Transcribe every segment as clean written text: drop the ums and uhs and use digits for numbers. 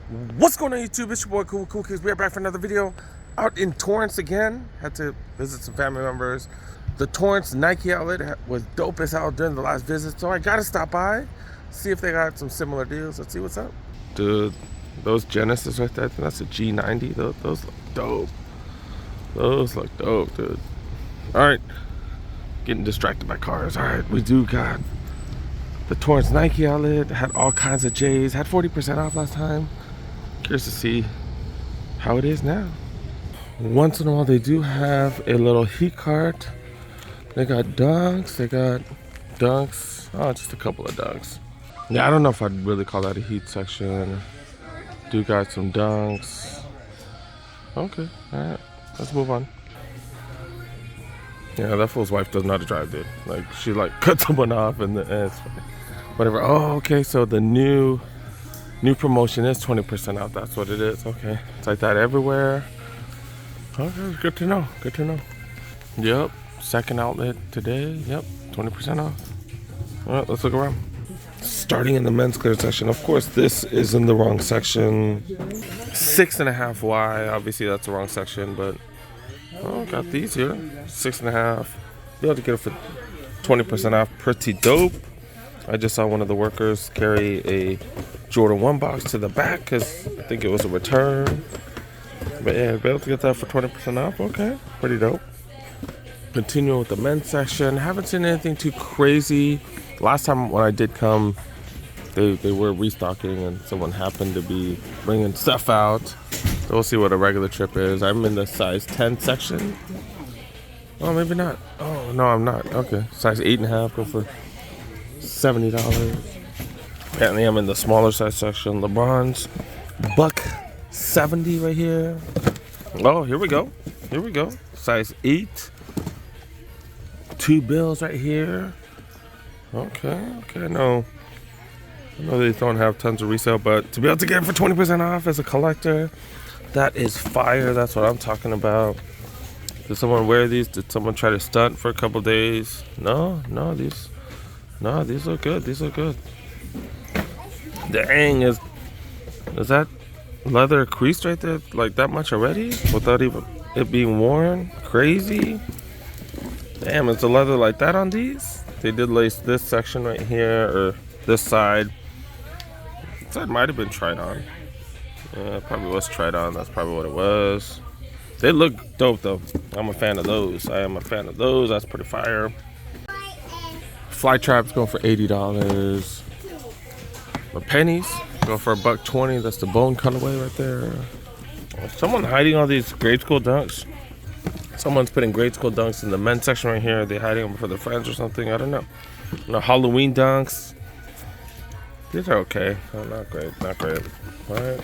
What's going on YouTube? It's your boy Cool Kids. We are back for another video. Out in Torrance again. Had to visit some family members. The Torrance Nike outlet was dope as hell during the last visit, so I gotta stop by, see if they got some similar deals. Let's see what's up. Dude, those Genesis right there, I think that's a G90. Those look dope. Those look dope, dude. Alright, getting distracted by cars. Alright, we do got the Torrance Nike outlet. Had all kinds of J's. Had 40% off last time. Curious to see how it is now. Once in a while they do have a little heat cart. They got dunks, oh, just a couple of dunks. Yeah, I don't know if I'd really call that a heat section. Do got some dunks. Okay, alright, let's move on. Yeah, that fool's wife doesn't know how to drive, dude. Like, she like cut someone off and it's whatever. Oh, okay, so the new promotion is 20% off. That's what it is. Okay, it's like that everywhere. Okay, good to know. Good to know. Yep, second outlet today. Yep, 20% off. All right, let's look around. Starting in the men's clear section. Of course, this is in the wrong section. 6.5 Y. Obviously, that's the wrong section, but got these here. 6.5. Be able to get it for 20% off. Pretty dope. I just saw one of the workers carry a Jordan 1 box to the back because I think it was a return. But yeah, be able to get that for 20% off. Okay, pretty dope. Continuing with the men's section. Haven't seen anything too crazy. Last time when I did come, they were restocking and someone happened to be bringing stuff out. So we'll see what a regular trip is. I'm in the size 10 section. Oh, maybe not. Oh, no, I'm not. Okay, size 8.5, go for $70. Apparently I'm in the smaller size section. LeBron's $170 right here. Oh, here we go. Here we go. Size 8. 2 bills right here. Okay. I know they don't have tons of resale, but to be able to get it for 20% off as a collector, that is fire. That's what I'm talking about. Did someone wear these? Did someone try to stunt for a couple days? No, these look good. These look good. Dang, is that leather creased right there like that much already without even it being worn? Crazy. Damn, is the leather like that on these? They did lace this section right here, or this side. This side might have been tried on. Yeah, it probably was tried on. That's probably what it was. They look dope though. I'm a fan of those. I am a fan of those. That's pretty fire. Fly traps going for $80. The pennies go for $120. That's the bone colorway right there. Someone hiding all these grade school dunks. Someone's putting grade school dunks in the men's section right here. Are they hiding them for their friends or something? I don't know. No, Halloween dunks. These are okay. Oh, not great. All right.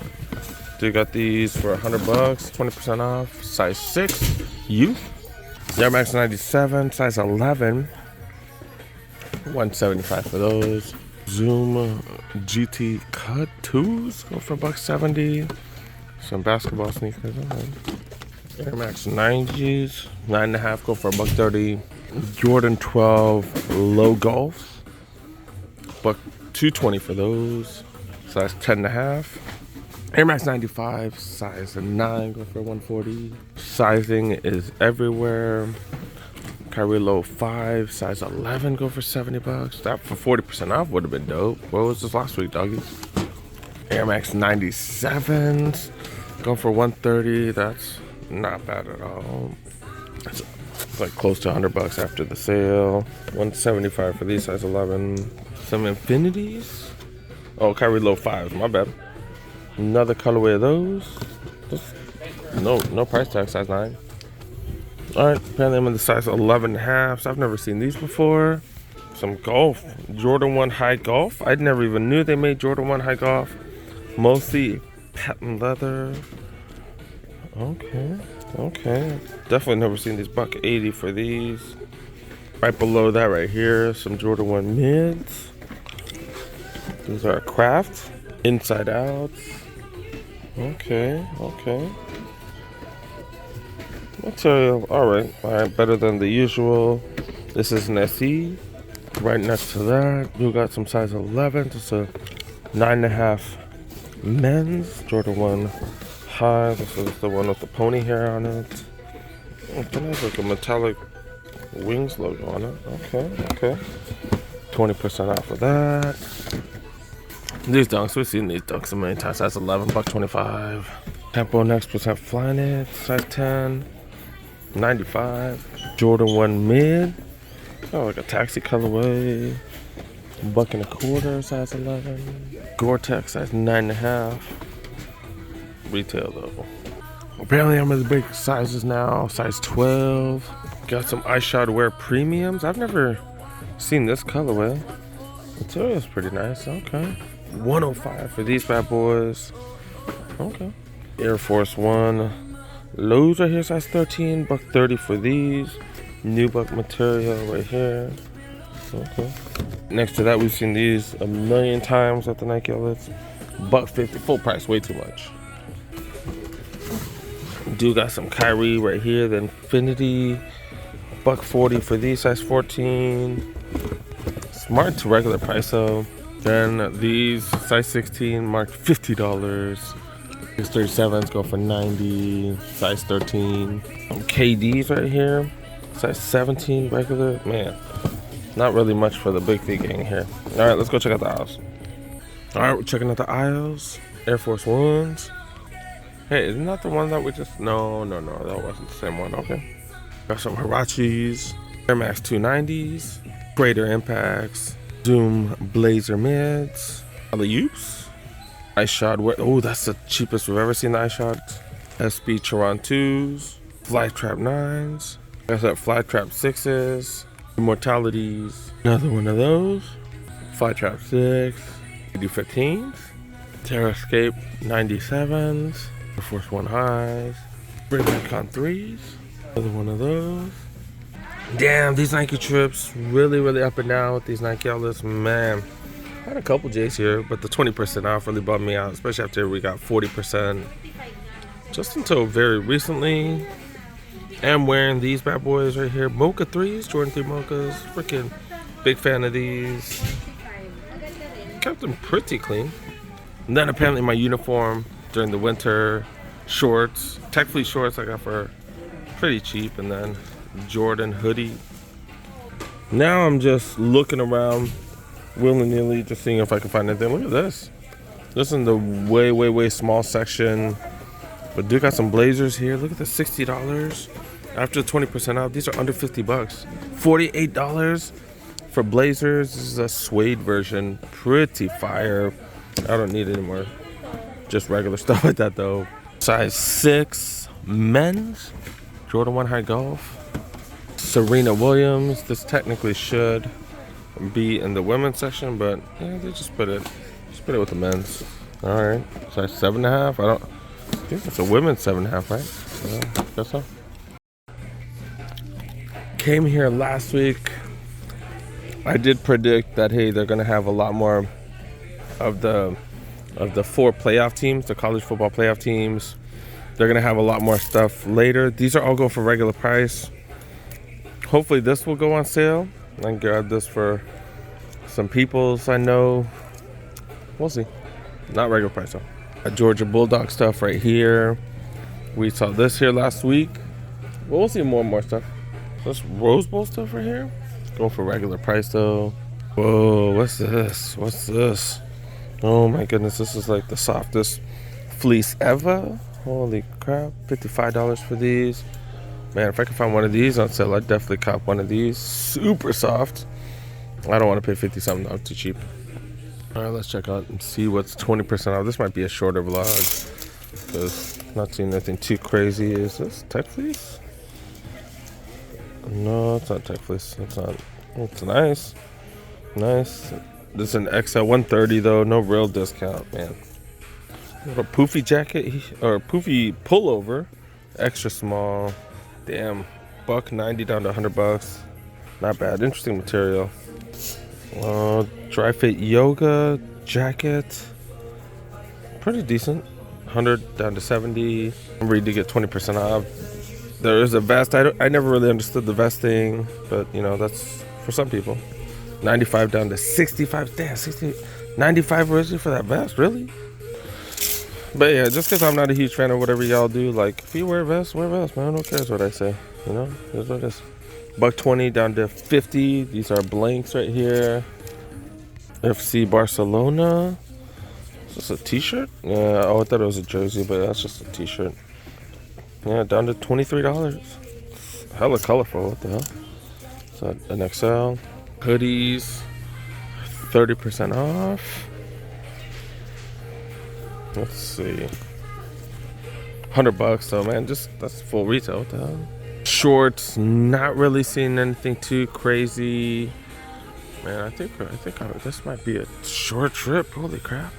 So you got these for $100, 20% off. Size 6. Air Max 97, size 11. $175 for those. Zoom GT Cut 2s go for $170. Some basketball sneakers. Air Max 90s, 9.5 go for $130. Jordan 12 Low Golf, $220 for those. Size 10.5. Air Max 95, size 9 go for $140. Sizing is everywhere. Kyrie Low 5, size 11 go for $70. That for 40% off would have been dope. What was this last week, doggies? Air Max 97s go for $130. That's not bad at all. It's like close to $100 after the sale. $175 for these, size 11. Some Infinities. Oh, Kyrie Low 5s, my bad. Another colorway of those. No price tag, size 9. Alright, apparently I'm in the size 11.5. So I've never seen these before. Some golf. Jordan 1 High Golf. I never even knew they made Jordan 1 High Golf. Mostly patent leather. Okay. Definitely never seen these. $180 for these. Right below that right here, some Jordan 1 mids. These are craft. Inside out. Okay. Material, alright, better than the usual. This is an SE. Right next to that, you got some size 11. It's a 9.5 Men's Jordan 1 high. This is the one with the pony hair on it. Oh, it has like a metallic wings logo on it. Okay. 20% off of that. These dunks, we've seen these dunks a million times. Size 11, $1.25. Tempo Next percent Flyknit, size 10, $95. Jordan 1 mid. Oh, like a taxi colorway. $1.25, size 11. Gore-Tex, size 9.5. Retail though. Apparently I'm in the big sizes now, size 12. Got some iShod Wear premiums. I've never seen this colorway. Material is pretty nice. Okay. $105 for these bad boys. Okay. Air Force One lows right here, size 13. $130 for these. Nubuck material right here. Okay. Next to that, we've seen these a million times at the Nike outlets. $150, full price, way too much. Do got some Kyrie right here, the Infinity. $140 for these, size 14. Smart to regular price though. Then these size 16 marked $50. These 37s go for $90. Size 13. KDs right here, size 17 regular. Man, not really much for the big feet gang here. All right, let's go check out the aisles. All right, we're checking out the aisles. Air Force Ones. Hey, isn't that the one that we just? No, that wasn't the same one. Okay. Got some Hirachis, Air Max 290s, Greater Impacts, Zoom Blazer mids, alley-oops, iShod Wear. Oh, that's the cheapest we've ever seen the iShods. SB Torrance 2s, Flytrap 9s, got that Flytrap 6s, Immortalities, another one of those, Flytrap 6, AD15s, Terrascape 97s, Air Force One highs, Brave Icon 3s, another one of those. Damn, these Nike trips really up and down with these Nike outlets. Man, I had a couple J's here, but the 20% off really bummed me out, especially after we got 40%. Just until very recently. I'm wearing these bad boys right here. Mocha 3s, Jordan 3 Mochas. Freaking big fan of these. Kept them pretty clean. And then apparently my uniform during the winter, shorts, Tech Fleet shorts I got for pretty cheap, and then Jordan hoodie. Now I'm just looking around willy-nilly, just seeing if I can find anything. Look at this. This is the way small section. But dude got some blazers here. Look at the $60. After the 20% off, these are under $50. $48 for blazers. This is a suede version. Pretty fire. I don't need any more. Just regular stuff like that though. Size 6 men's. Jordan 1 High Golf. Serena Williams. This technically should be in the women's section, but yeah, they just put it with the men's. All right, size 7.5. I think it's a women's 7.5, right? Yeah, guess so. Came here last week. I did predict that hey, they're gonna have a lot more of the 4 playoff teams, the college football playoff teams. They're gonna have a lot more stuff later. These are all go for regular price. Hopefully this will go on sale. I can grab this for some peoples I know. We'll see. Not regular price though. A Georgia Bulldog stuff right here. We saw this here last week. We'll see more and more stuff. This Rose Bowl stuff right here. Going for regular price though. Whoa, what's this? Oh my goodness, this is like the softest fleece ever. Holy crap, $55 for these. Man, if I could find one of these on sale, I'd definitely cop one of these. Super soft. I don't want to pay 50 something, though, too cheap. All right, let's check out and see what's 20% off. This might be a shorter vlog because not seeing anything too crazy. Is this Tech Fleece? No, it's not Tech Fleece. It's not. It's nice. Nice. This is an XL 130 though. No real discount, man. A poofy jacket or poofy pullover, extra small. Damn, $190 down to $100. Not bad. Interesting material. Dry fit yoga jacket. Pretty decent. 100 down to 70. I'm ready to get 20% off. There is a vest. I never really understood the vest thing, but you know that's for some people. 95 down to 65. Damn, 60, 95 originally for that vest, really? But yeah, just because I'm not a huge fan of whatever y'all do, like if you wear a vest, wear a vest, man. Who cares what I say? You know, here's what it is. $120 down to 50. These are blanks right here. FC Barcelona. Is this a t-shirt? Yeah, oh, I thought it was a jersey, but that's just a t-shirt. Yeah, down to $23. Hella colorful, what the hell? So an XL. Hoodies, 30% off. Let's see. $100 though, man. Just that's full retail. What the hell? Shorts, not really seeing anything too crazy. Man, I think this might be a short trip. Holy crap!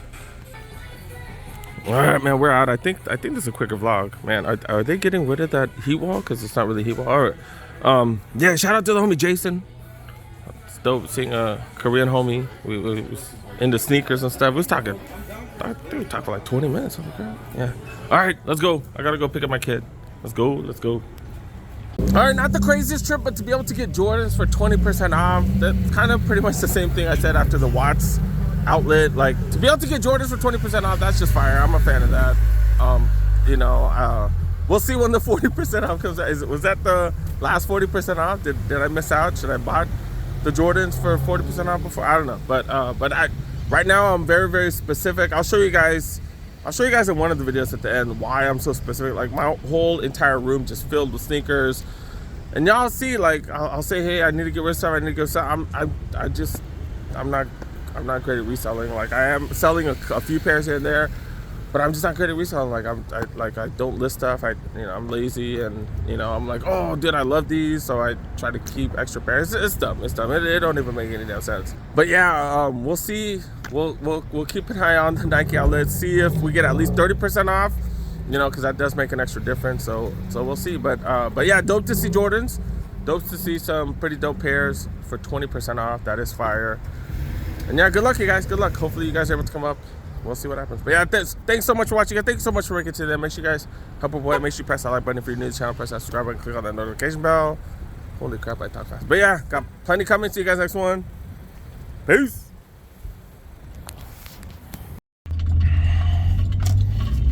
All right, man, we're out. I think this is a quicker vlog. Man, are they getting rid of that heat wall? Because it's not really heat wall. All right. Yeah, shout out to the homie Jason. It's dope seeing a Korean homie. We was into sneakers and stuff. We was talking. Dude, talk for like 20 minutes. Yeah. All right, let's go. I gotta go pick up my kid. Let's go. Let's go. All right, not the craziest trip, but to be able to get Jordans for 20% off, that's kind of pretty much the same thing I said after the Watts outlet. Like, to be able to get Jordans for 20% off, that's just fire. I'm a fan of that. You know, we'll see when the 40% off comes out. Was that the last 40% off? Did I miss out? Should I bought the Jordans for 40% off before? I don't know. But right now I'm very, very specific. I'll show you guys in one of the videos at the end why I'm so specific. Like my whole entire room just filled with sneakers, and y'all see, like I'll say, hey, I need to get rid of stuff. I need to go sell. I'm not great at reselling. Like I am selling a few pairs here and there, but I'm just not great at reselling. Like I don't list stuff. I'm lazy, and I'm like, oh dude, I love these, so I try to keep extra pairs. It's dumb. It don't even make any damn sense. But yeah, we'll see. We'll keep an eye on the Nike outlet, see if we get at least 30% off, because that does make an extra difference. So we'll see. But yeah, dope to see Jordans. Dope to see some pretty dope pairs for 20% off. That is fire. And yeah, good luck, you guys. Good luck. Hopefully you guys are able to come up. We'll see what happens. But yeah, thanks so much for watching. Thanks so much for making it to the end. Make sure you guys help a boy. Make sure you press that like button if you're new to the channel. Press that subscribe button. Click on that notification bell. Holy crap, I talk fast. But yeah, got plenty coming. See you guys next one. Peace.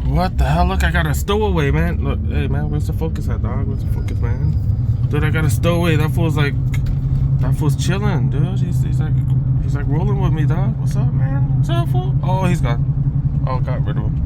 What the hell? Look, I got a stowaway, man. Look, hey, man, where's the focus at, dog? Where's the focus, man? Dude, I got a stowaway. That fool's chilling, dude. He's like rolling with me, dog. What's up, man? What's up, fool? Oh, he's gone. Oh, got rid of him.